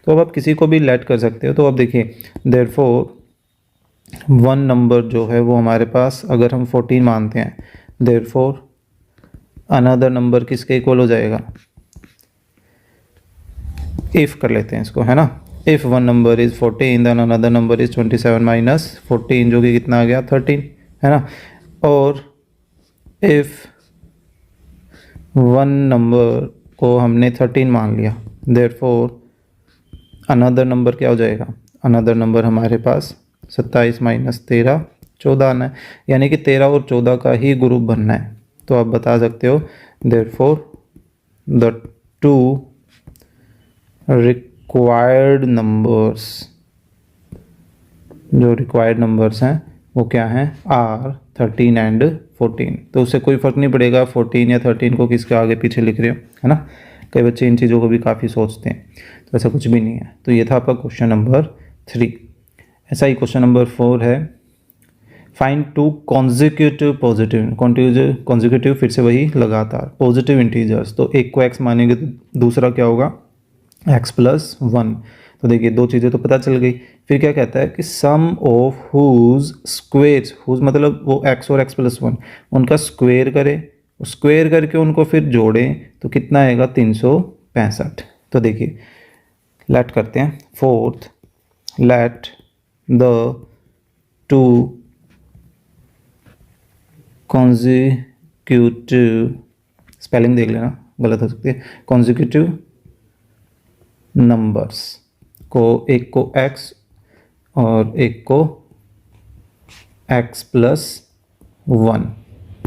तो अब आप किसी को भी लेट कर सकते हो। तो अब देखिए देयरफॉर वन नंबर जो है वो हमारे पास अगर हम 14 मानते हैं, देयरफॉर अनदर नंबर किसके इक्वल हो जाएगा, इफ़ कर लेते हैं इसको, है ना। If one number is 14 then another number is 27 minus 14 जो कि कितना आ गया 13, है ना। और इफ़ वन नंबर को हमने 13 मान लिया, देयरफॉर अनदर नंबर क्या हो जाएगा, अनदर नंबर हमारे पास 27 माइनस 13 14 आना है, यानी कि 13 और 14 का ही ग्रुप बनना है। तो आप बता सकते हो therefore the two required numbers, जो रिक्वायर्ड नंबर्स हैं वो क्या हैं, आर 13 एंड 14। तो उससे कोई फ़र्क नहीं पड़ेगा 14 या 13 को किसके आगे पीछे लिख रहे हो, है ना। कई बच्चे इन चीज़ों को भी काफ़ी सोचते हैं, तो ऐसा कुछ भी नहीं है। तो ये था आपका क्वेश्चन नंबर 3। ऐसा ही क्वेश्चन नंबर 4 है, find two consecutive positive, consecutive फिर से वही लगातार पॉजिटिव इंटीजर्स, तो एक को x मानेंगे तो दूसरा क्या होगा x प्लस 1। तो देखिए दो चीज़ें तो पता चल गई। फिर क्या कहता है कि सम ऑफ हुज स्क्वेयर्स, हुज मतलब वो x और x प्लस 1, उनका स्क्वेयर करे, स्क्वेयर करके उनको फिर जोड़ें तो कितना आएगा 365। तो देखिए लेट करते हैं, fourth let the two consecutive, spelling देख लेना गलत हो सकती है, कॉन्जिक्यूटिव नंबर्स को, एक को x और एक को x प्लस 1,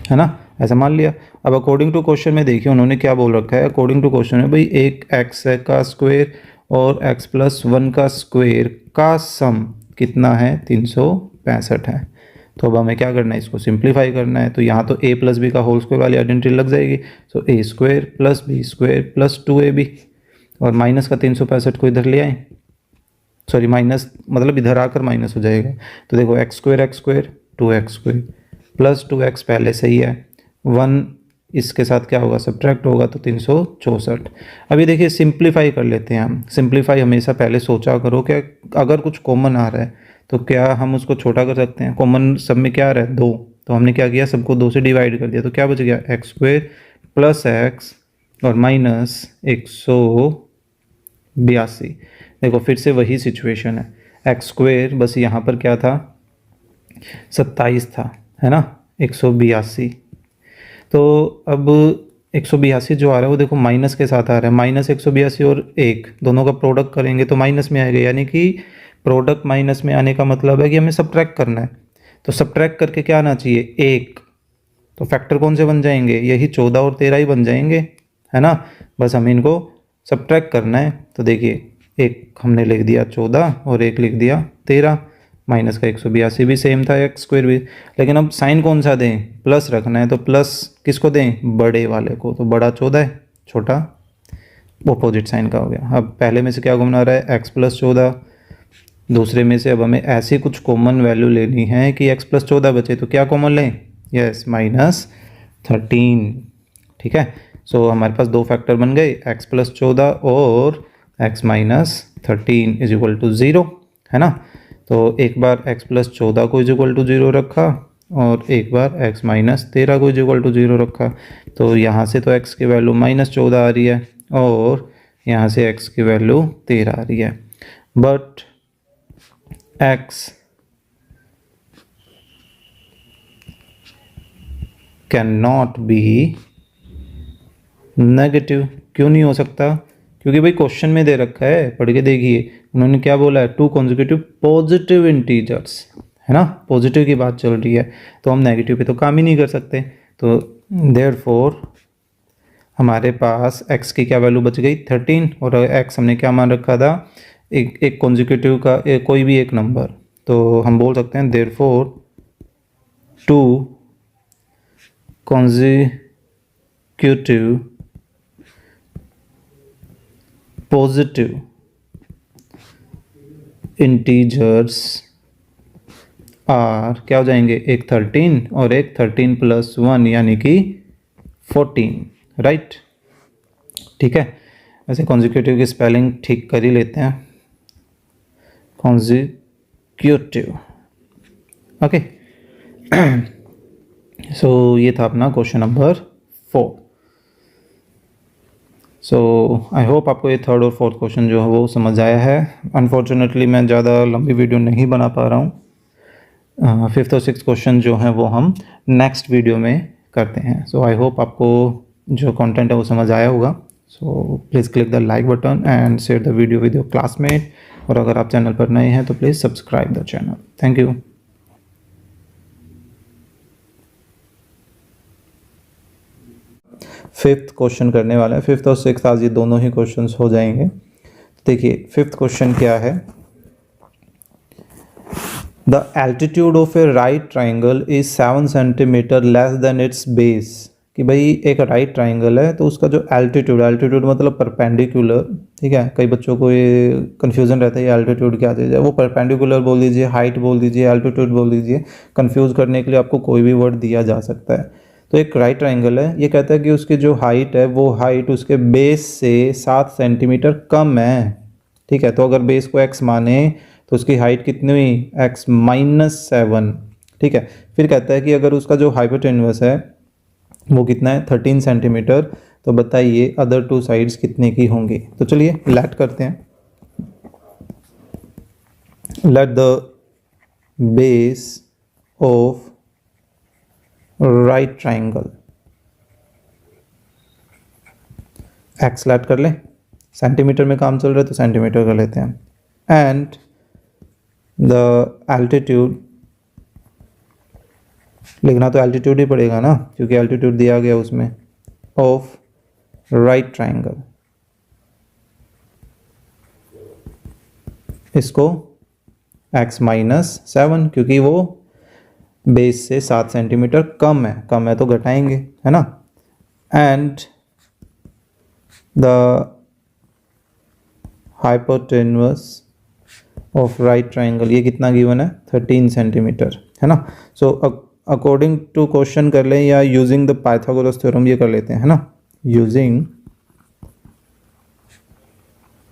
है ना, ऐसा मान लिया। अब अकॉर्डिंग टू क्वेश्चन में देखिए उन्होंने क्या बोल रखा है, अकॉर्डिंग टू क्वेश्चन में भाई एक x का स्क्वेयर और x प्लस 1 का स्क्वेयर का सम कितना है 365 है। तो अब हमें क्या करना है, इसको सिंप्लीफाई करना है। तो यहाँ तो a प्लस बी का होल स्क्वायर वाली आइडेंटिटी लग जाएगी, so a square plus B square plus 2ab, और माइनस का 365 को इधर ले आए, सॉरी माइनस मतलब इधर आकर माइनस हो जाएगा। तो देखो x square 2x square plus 2x पहले से ही है, 1 इसके साथ क्या होगा सब्ट्रैक्ट होगा, तो 364। अभी देखिए सिंप्लीफाई कर लेते हैं हम। सिंप्लीफाई हमेशा पहले सोचा करो कि अगर कुछ कॉमन आ रहा है तो क्या हम उसको छोटा कर सकते हैं। कॉमन सब में क्या आ रहा है 2, तो हमने क्या किया सबको 2 से डिवाइड कर दिया, तो क्या बच गया x स्क्वायर प्लस x और माइनस 182। देखो फिर से वही सिचुएशन है, एक्स स्क्वेयर बस यहाँ पर क्या था 27 था, है ना 182। तो अब 182 जो आ रहा है वो देखो माइनस के साथ आ रहा है, माइनस 182 और 1 दोनों का प्रोडक्ट करेंगे तो माइनस में आएगा, यानी कि प्रोडक्ट माइनस में आने का मतलब है कि हमें सब्ट्रैक्ट करना है। तो सब्ट्रैक्ट करके क्या आना चाहिए, 1। तो फैक्टर कौन से बन जाएंगे, यही 14 और 13 ही बन जाएंगे, है ना। बस हमें इनको सब्ट्रैक्ट करना है। तो देखिए एक हमने लिख दिया 14 और एक लिख दिया 13, माइनस का 182 भी सेम था, एक्स स्क्वायर भी। लेकिन अब साइन कौन सा दें, प्लस रखना है, तो प्लस किसको दें, बड़े वाले को। तो बड़ा 14 है, छोटा अपोजिट साइन का हो गया। अब पहले में से क्या कॉमन आ रहा है, एक्स प्लस 14। दूसरे में से अब हमें ऐसी कुछ कॉमन वैल्यू लेनी है कि एक्स प्लस 14 बचे, तो क्या कॉमन लें, यस माइनस 13। ठीक है, सो हमारे पास दो फैक्टर बन गए, एक्स प्लस 14 और X minus 13 is equal to 0, है ना। तो एक बार एक्स प्लस 14 को इज इक्वल टू 0 रखा और एक बार एक्स माइनस 13 को इज इक्वल टू 0 रखा। तो यहाँ से तो एक्स की वैल्यू माइनस 14 आ रही है और यहाँ से एक्स की वैल्यू 13 आ रही है, but x can not be negative. क्यों नहीं हो सकता, क्योंकि भाई क्वेश्चन में दे रखा है, पढ़ के देखिए उन्होंने क्या बोला है, 2 कॉन्जिक्यूटिव पॉजिटिव इंटीजर्स, है ना, पॉजिटिव की बात चल रही है, तो हम नेगेटिव पे तो काम ही नहीं कर सकते। तो देयरफॉर हमारे पास x की क्या वैल्यू बच गई 13, और x हमने क्या मान रखा था, एक कॉन्जिक्यूटिव का कोई भी एक नंबर। तो हम बोल सकते हैं therefore 2 consecutive positive integers are क्या हो जाएंगे, एक 13 और एक 13 प्लस 1 यानी कि 14, राइट। ठीक है, वैसे कॉन्जिक्यूटिव की स्पेलिंग ठीक कर ही लेते हैं, कॉन्जिक्यूटिव, ओके। सो ये था अपना question number 4। So I hope आपको ये थर्ड और फोर्थ क्वेश्चन जो है वो समझ आया है। अनफॉर्चुनेटली मैं ज़्यादा लंबी वीडियो नहीं बना पा रहा हूँ। फिफ्थ और सिक्स क्वेश्चन जो हैं वो हम नेक्स्ट वीडियो में करते हैं। सो आई होप आपको जो कंटेंट है वो समझ आया होगा। सो please click the like button and share the video with your classmate, और अगर आप चैनल पर नए हैं तो please subscribe the channel. Thank you. Fifth question करने वाला है, फिफ्थ और सिक्स आज ये दोनों ही क्वेश्चंस हो जाएंगे। देखिए फिफ्थ क्वेश्चन क्या है, the altitude of A right triangle is 7 centimetre less than it's base. कि भाई एक राइट ट्राइंगल है तो उसका जो एल्टीट्यूड मतलब परपेंडिकुलर, ठीक है, कई बच्चों को ये कन्फ्यूजन रहता है ये एल्टीट्यूड क्या चीज़ है, वो परपेंडिकुलर बोल दीजिए, हाइट बोल दीजिए, एल्टीट्यूड बोल दीजिए, कंफ्यूज करने के लिए आपको कोई भी वर्ड दिया जा सकता है। तो एक राइट ट्राइंगल है, ये कहता है कि उसकी जो हाइट है वो हाइट उसके बेस से 7 सेंटीमीटर कम है, ठीक है। तो अगर बेस को x माने तो उसकी हाइट कितनी हुई, x माइनस 7, ठीक है। फिर कहता है कि अगर उसका जो हाइपोटेन्यूस है वो कितना है 13 सेंटीमीटर, तो बताइए अदर टू साइड्स कितने की होंगी। तो चलिए लेट करते हैं, let the base of right triangle, X let कर ले, सेंटीमीटर में काम चल रहा है तो सेंटीमीटर कर लेते हैं, एंड द एल्टीट्यूड, लिखना तो एल्टीट्यूड ही पड़ेगा ना क्योंकि एल्टीट्यूड दिया गया उसमें, ऑफ राइट ट्राइंगल, इसको x माइनस 7 क्योंकि वो बेस से 7 सेंटीमीटर कम है तो घटाएंगे, है ना। And the hypotenuse of right triangle, ये कितना गिवन है 13 सेंटीमीटर, है ना। सो अकॉर्डिंग टू क्वेश्चन कर लें या यूजिंग द पाइथागोरस थ्योरम ये कर लेते हैं, है ना। यूजिंग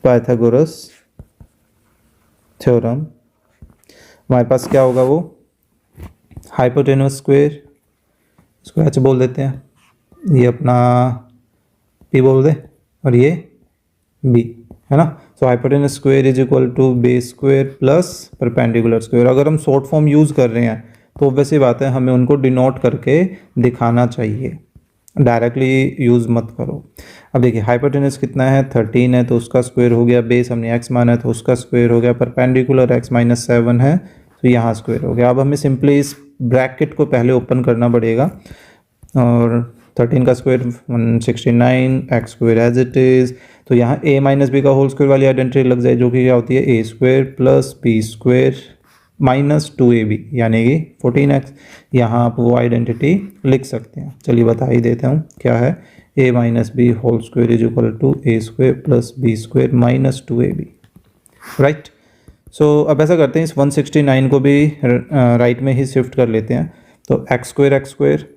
पाइथागोरस थ्योरम हमारे पास क्या होगा, वो हाइपोटेन्यूस स्क्वायर, इसको h बोल देते हैं, ये अपना p बोल दे और ये b, है ना। So hypotenuse square is equal to base square plus perpendicular square. अगर हम शॉर्ट फॉर्म यूज़ कर रहे हैं तो वैसी बात है हमें उनको डिनोट करके दिखाना चाहिए, डायरेक्टली यूज़ मत करो। अब देखिए हाइपोटेनस कितना है 13 है तो उसका स्क्वायर हो गया, बेस हमने x माना है तो उसका स्क्वायर हो गया, परपेंडिकुलर x माइनस 7 है तो यहाँ स्क्वायर हो गया। अब हमें सिंपली इस ब्रैकेट को पहले ओपन करना पड़ेगा और 13 का square 169, X square as it is, तो यहाँ a माइनस बी का होल स्क्वायर वाली आइडेंटिटी लग जाए जो कि क्या होती है a square plus B square minus 2ab यानी कि 14x। यहाँ आप वो आइडेंटिटी लिख सकते हैं। चलिए बता ही देता हूँ क्या है, a minus B whole square is equal to a square plus B square minus 2ab, right. So अब ऐसा करते हैं, इस 169 को भी राइट में ही शिफ्ट कर लेते हैं, तो एक्स स्क्वायर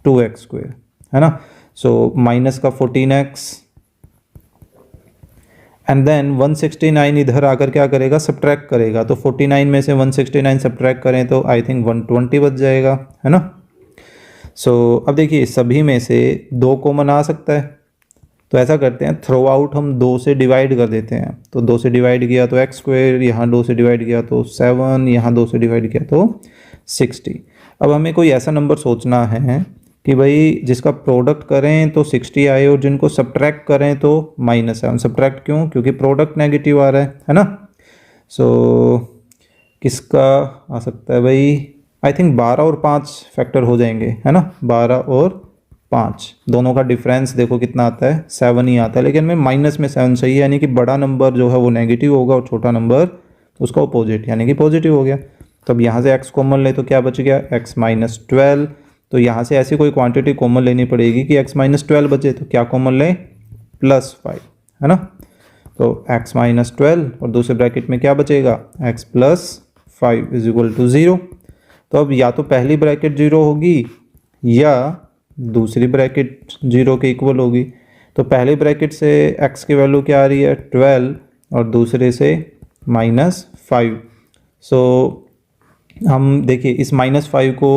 2x स्क्वायर है ना, सो माइनस का 14x एंड देन 169 इधर आकर क्या करेगा, सब्ट्रैक्ट करेगा, तो 49 में से 169 सब्ट्रैक्ट करें तो आई थिंक 120 बच जाएगा, है ना। सो अब देखिए सभी में से 2 कॉमन आ सकता है, तो ऐसा करते हैं थ्रो आउट हम 2 से डिवाइड कर देते हैं, तो 2 से डिवाइड किया तो एक्स स्क्वायर, यहाँ 2 से डिवाइड किया तो 7, यहाँ 2 से डिवाइड किया तो 60। अब हमें कोई ऐसा नंबर सोचना है कि भाई जिसका प्रोडक्ट करें तो 60 आए और जिनको सब्ट्रैक्ट करें तो -7। सब्ट्रैक्ट क्यों, क्योंकि प्रोडक्ट नेगेटिव आ रहा है ना। सो किसका आ सकता है भाई, आई थिंक 12 और 5 फैक्टर हो जाएंगे, है ना। 12 और 5 दोनों का डिफरेंस देखो कितना आता है, 7 ही आता है, लेकिन में माइनस में 7 सही है, यानी कि बड़ा नंबर जो है वो नेगेटिव होगा और छोटा नंबर उसका अपोजिट यानी कि पॉजिटिव हो गया। तो अब यहाँ से x कॉमन ले तो क्या बच गया, x माइनस 12। तो यहाँ से ऐसी कोई क्वांटिटी कॉमन लेनी पड़ेगी कि x माइनस 12 बचे, तो क्या कॉमन लें, +5, है ना। तो x माइनस 12 और दूसरे ब्रैकेट में क्या बचेगा, x plus 5 is equal to 0। तो अब या तो पहली ब्रैकेट 0 होगी या दूसरी ब्रैकेट 0 के इक्वल होगी। तो पहले ब्रैकेट से x की वैल्यू क्या आ रही है 12 और दूसरे से -5। सो हम देखिए इस -5 को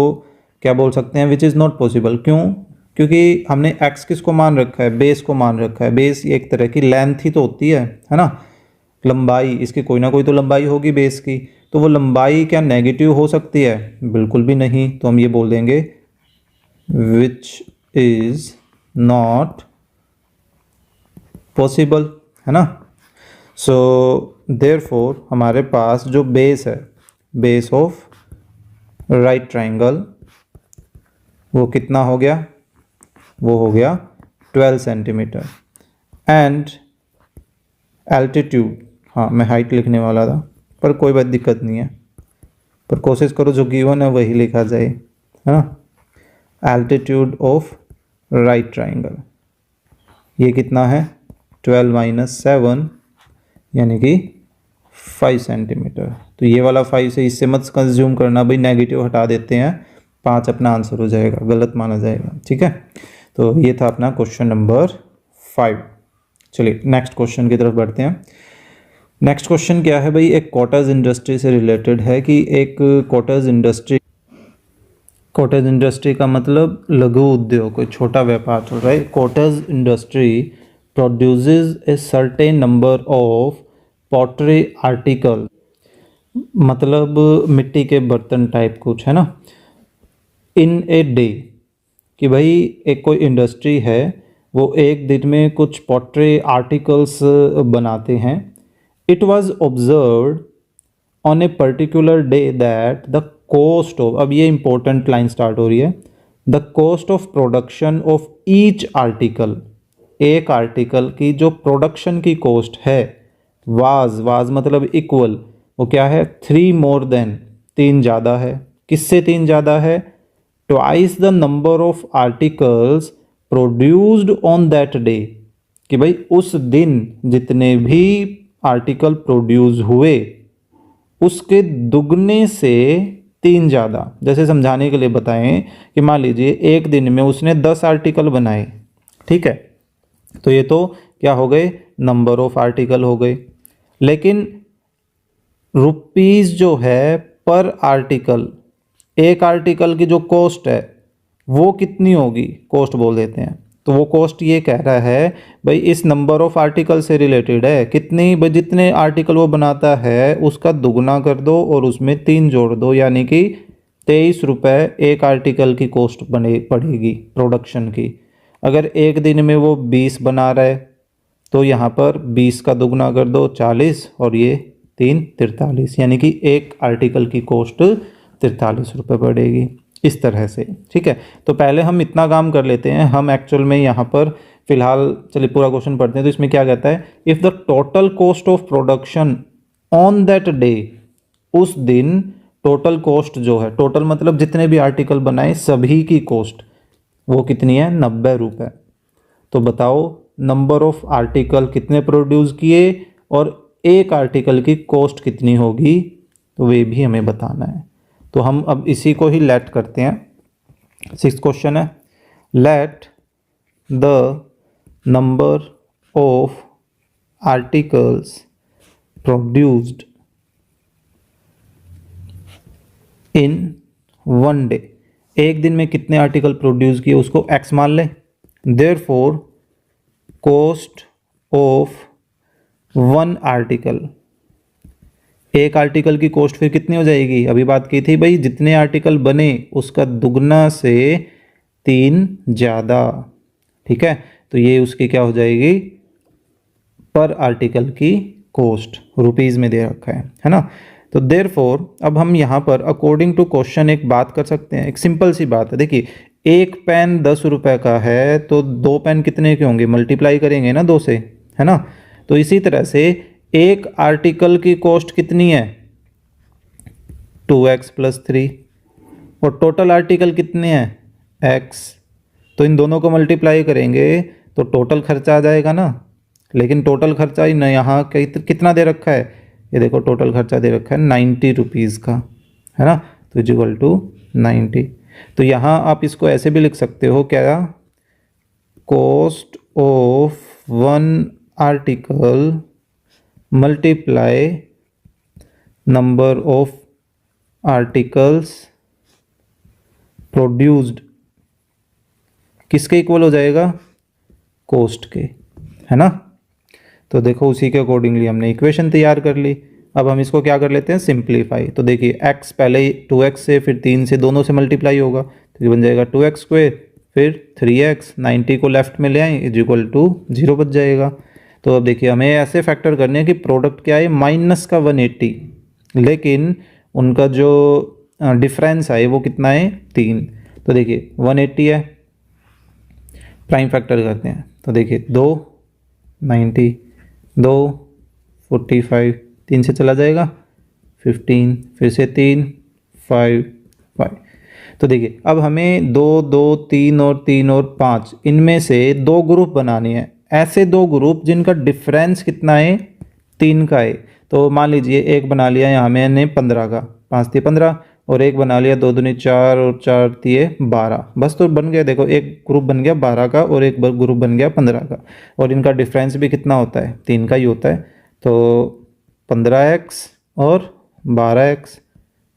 क्या बोल सकते हैं, विच इज़ नॉट पॉसिबल। क्यों, क्योंकि हमने x किसको मान रखा है, बेस को मान रखा है। बेस एक तरह की लेंथ ही तो होती है ना, लंबाई, इसकी कोई ना कोई तो लंबाई होगी बेस की। तो वो लंबाई क्या नेगेटिव हो सकती है, बिल्कुल भी नहीं। तो हम ये बोल देंगे विच इज़ नॉट पॉसिबल, है ना। सो देयरफॉर हमारे पास जो बेस है, बेस ऑफ राइट ट्राइंगल, वो कितना हो गया, वो हो गया 12 सेंटीमीटर। एंड एल्टीट्यूड, हाँ मैं हाइट लिखने वाला था पर कोई बात दिक्कत नहीं है, पर कोशिश करो जो गिवन है वही लिखा जाए, है ना। एल्टीट्यूड ऑफ राइट ट्राइंगल ये कितना है 12 माइनस 7 यानी कि 5 सेंटीमीटर। तो ये वाला 5 से इससे मत कंज्यूम करना भाई, नेगेटिव हटा देते हैं, 5 अपना आंसर हो जाएगा, गलत माना जाएगा, ठीक है। तो ये था अपना क्वेश्चन नंबर 5। चलिए नेक्स्ट क्वेश्चन की तरफ बढ़ते हैं। नेक्स्ट क्वेश्चन क्या है भाई, एक कॉटेज इंडस्ट्री से रिलेटेड है कि एक कॉटेज इंडस्ट्री का मतलब लघु उद्योग, कोई छोटा व्यापार चल रहा है। Cottage industry produces a certain number of pottery article, मतलब मिट्टी के बर्तन टाइप कुछ, है ना, इन ए डे। कि भाई एक कोई इंडस्ट्री है वो एक दिन में कुछ पॉटरी आर्टिकल्स बनाते हैं। It was observed on a particular day that the cost of, अब ये इंपॉर्टेंट लाइन स्टार्ट हो रही है, the cost of production of each article, एक आर्टिकल की जो प्रोडक्शन की कॉस्ट है, वाज मतलब इक्वल, वो क्या है 3 मोर देन, 3 ज़्यादा है। किससे 3 ज़्यादा है, twice the number of articles produced on that day. कि भाई उस दिन जितने भी आर्टिकल प्रोड्यूस हुए उसके दुगने से 3 ज़्यादा। जैसे समझाने के लिए बताएं कि मान लीजिए एक दिन में उसने 10 आर्टिकल बनाए, ठीक है, तो ये तो क्या हो गए, नंबर ऑफ आर्टिकल हो गए। लेकिन रुपीज़ जो है पर आर्टिकल, एक आर्टिकल की जो कॉस्ट है वो कितनी होगी, कॉस्ट बोल देते हैं। तो वो कॉस्ट ये कह रहा है भाई इस नंबर ऑफ आर्टिकल से रिलेटेड है, कितनी भाई, जितने आर्टिकल वो बनाता है उसका दुगना कर दो और उसमें 3 जोड़ दो, यानी कि ₹23 एक आर्टिकल की कॉस्ट बने पड़ेगी प्रोडक्शन की। अगर एक दिन में वो 20 बना रहा है तो यहाँ पर 20 का दुगना कर दो 40 और ये 3 43, यानी कि एक आर्टिकल की कॉस्ट ₹43 पड़ेगी इस तरह से। ठीक है, तो पहले हम इतना काम कर लेते हैं। हम एक्चुअल में यहाँ पर फिलहाल चलिए पूरा क्वेश्चन पढ़ते हैं। तो इसमें क्या कहता है, if the total cost of production on that day, उस दिन टोटल कॉस्ट जो है, टोटल मतलब जितने भी आर्टिकल बनाए सभी की कॉस्ट वो कितनी है, ₹90। तो बताओ नंबर ऑफ आर्टिकल कितने प्रोड्यूस किए और एक आर्टिकल की कॉस्ट कितनी होगी, तो वे भी हमें बताना है। तो हम अब इसी को ही लेट करते हैं। 6th क्वेश्चन है, let the number of articles produced in one day, एक दिन में कितने आर्टिकल प्रोड्यूस किए उसको x मान लें। Therefore cost of one article, एक आर्टिकल की कॉस्ट फिर कितनी हो जाएगी, अभी बात की थी भाई जितने आर्टिकल बने उसका दुगना से 3 ज़्यादा। ठीक है, तो ये उसकी क्या हो जाएगी, पर आर्टिकल की कॉस्ट रुपीज़ में दे रखा है ना। तो देयरफॉर अब हम यहाँ पर अकॉर्डिंग टू क्वेश्चन एक बात कर सकते हैं, एक सिंपल सी बात है। देखिए एक पेन ₹10 का है तो 2 पेन कितने के होंगे, मल्टीप्लाई करेंगे ना 2 से, है ना। तो इसी तरह से एक आर्टिकल की कॉस्ट कितनी है, 2x + 3, और टोटल आर्टिकल कितने हैं, x। तो इन दोनों को मल्टीप्लाई करेंगे तो टोटल खर्चा आ जाएगा ना, लेकिन टोटल खर्चा ही ना यहाँ कितना दे रखा है, ये देखो टोटल खर्चा दे रखा है ₹90 का, है ना। तो इक्वल टू 90। तो यहाँ आप इसको ऐसे भी लिख सकते हो क्या, cost of one article multiply number of articles produced, किसके इक्वल हो जाएगा, कॉस्ट के, है ना। तो देखो उसी के अकॉर्डिंगली हमने इक्वेशन तैयार कर ली। अब हम इसको क्या कर लेते हैं, सिंप्लीफाई। तो देखिए x पहले 2x से फिर 3 से दोनों से मल्टीप्लाई होगा तो ये बन जाएगा 2x², फिर 3x, 90 को लेफ्ट में ले आए इक्वल टू 0 बच जाएगा। तो अब देखिए हमें ऐसे फैक्टर करने हैं कि प्रोडक्ट क्या है, माइनस का 180, लेकिन उनका जो डिफरेंस है वो कितना है, 3। तो देखिए 180 है, प्राइम फैक्टर करते हैं। तो देखिए 2 90, 2 45, 3 से चला जाएगा 15, फिर से 3 5 5। तो देखिए अब हमें 2 2 3 और 3 और 5 इनमें से 2 ग्रुप बनाने हैं, ऐसे 2 ग्रुप जिनका डिफरेंस कितना है, 3 का है। तो मान लीजिए एक बना लिया यहाँ मैंने 15 का, 5 × 15, और एक बना लिया 2 दूनी 4 और 4 × 12, बस तो बन गया। देखो एक ग्रुप बन गया 12 का और एक ग्रुप बन गया 15 का, और इनका डिफरेंस भी कितना होता है, 3 का ही होता है। तो 15x और 12x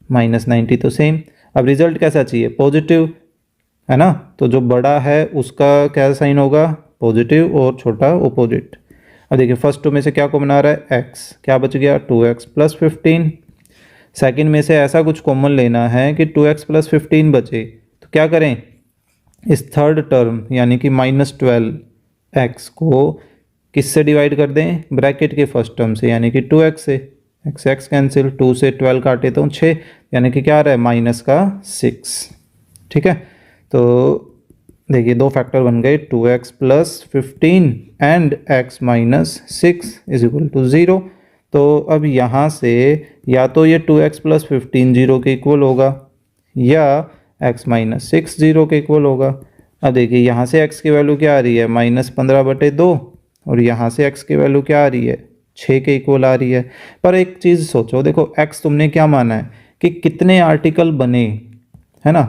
माइनस 90 तो सेम। अब रिजल्ट कैसा चाहिए, पॉजिटिव, है ना। तो जो बड़ा है उसका क्या साइन होगा, पॉजिटिव, और छोटा ऑपोजिट। अब देखिए फर्स्ट टू में से क्या कॉमन आ रहा है, x, क्या बच गया 2x + 15। सेकंड में से ऐसा कुछ कॉमन लेना है कि 2x + 15 बचे, तो क्या करें, इस थर्ड टर्म यानी कि -12x को किससे डिवाइड कर दें, ब्रैकेट के फर्स्ट टर्म से यानी कि 2x से, x कैंसिल, 2 से 12 काटे तो 6, यानी कि क्या आ रहा है, -6। ठीक है, तो देखिए 2 फैक्टर बन गए, 2x + 15 एंड x - 6 = 0। तो अब यहाँ से या तो ये 2x + 15 0 के इक्वल होगा या x - 6 0 के इक्वल होगा। अब देखिए यहाँ से x की वैल्यू क्या आ रही है, -15/2, और यहाँ से x की वैल्यू क्या आ रही है, 6 के इक्वल आ रही है। पर एक चीज़ सोचो, देखो x तुमने क्या माना है कि कितने आर्टिकल बने, है ना।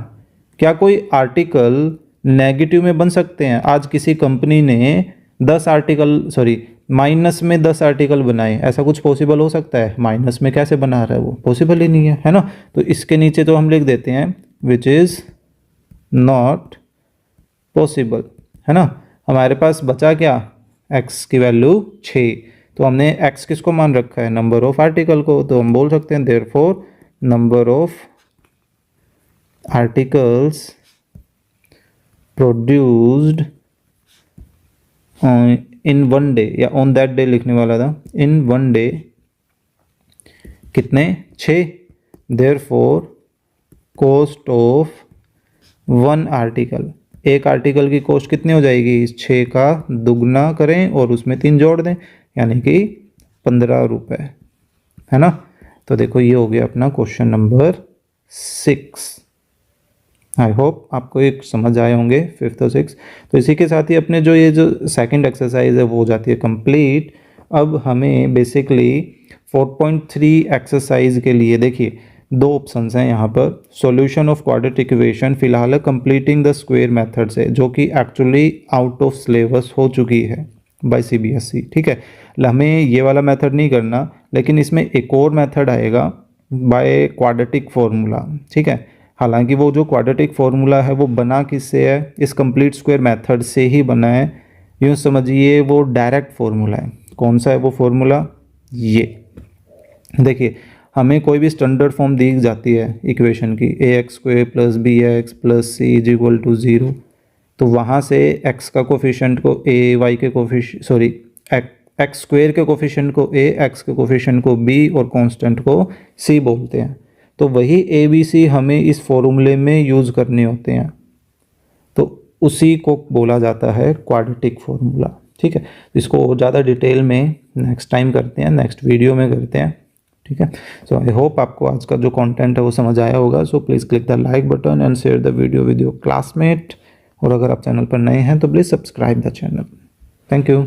क्या कोई आर्टिकल नेगेटिव में बन सकते हैं, आज किसी कंपनी ने 10 आर्टिकल माइनस में 10 आर्टिकल बनाए, ऐसा कुछ पॉसिबल हो सकता है, माइनस में कैसे बना रहा है वो, पॉसिबल ही नहीं है, है ना। तो इसके नीचे तो हम लिख देते हैं विच इज़ नॉट पॉसिबल, है ना। हमारे पास बचा क्या, x की वैल्यू 6, तो हमने x किसको मान रखा है, नंबर ऑफ आर्टिकल को। तो हम बोल सकते हैं therefore number of articles produced in one day, या ऑन दैट डे लिखने वाला था, इन वन डे कितने, 6। Therefore cost of one article, एक आर्टिकल की कॉस्ट कितनी हो जाएगी, इस 6 का दुगना करें और उसमें 3 जोड़ दें, यानी कि 15 रुपये, है ना। तो देखो ये हो गया अपना क्वेश्चन नंबर 6। आई होप आपको एक समझ आए होंगे 5th और 6th। तो इसी के साथ ही अपने जो ये जो सेकंड एक्सरसाइज है वो हो जाती है कंप्लीट। अब हमें बेसिकली 4.3 एक्सरसाइज के लिए देखिए 2 ऑप्शंस हैं यहाँ पर, सॉल्यूशन ऑफ क्वाड्रेटिक इक्वेशन फिलहाल कंप्लीटिंग द स्क्वायर मेथड से, जो कि एक्चुअली आउट ऑफ सिलेबस हो चुकी है बाय CBSE, ठीक है। हमें ये वाला मेथड नहीं करना, लेकिन इसमें एक और मेथड आएगा बाय क्वाड्रेटिक फॉर्मूला, ठीक है। हालांकि वो जो क्वाड्रेटिक फॉर्मूला है वो बना किससे है, इस कंप्लीट स्क्वायर मेथड से ही बना है। यूँ समझिए वो डायरेक्ट फॉर्मूला है। कौन सा है वो फॉर्मूला, ये देखिए, हमें कोई भी स्टैंडर्ड फॉर्म दी जाती है इक्वेशन की, ax² + bx + c = 0, तो वहाँ से x का कोफिशिएंट को a, y के कोफिशिएंट सॉरी x² के कोफिशिएंट को a, x के कोफिशिएंट को b और कांस्टेंट को c बोलते हैं। तो वही ABC हमें इस फॉर्मूले में यूज़ करने होते हैं, तो उसी को बोला जाता है क्वाड्रेटिक फॉर्मूला, ठीक है। इसको और ज़्यादा डिटेल में नेक्स्ट टाइम करते हैं, नेक्स्ट वीडियो में करते हैं, ठीक है। सो आई होप आपको आज का जो कंटेंट है वो समझ आया होगा। सो please click the like button and share the video with your classmate, और अगर आप चैनल पर नए हैं तो please subscribe the channel. Thank you.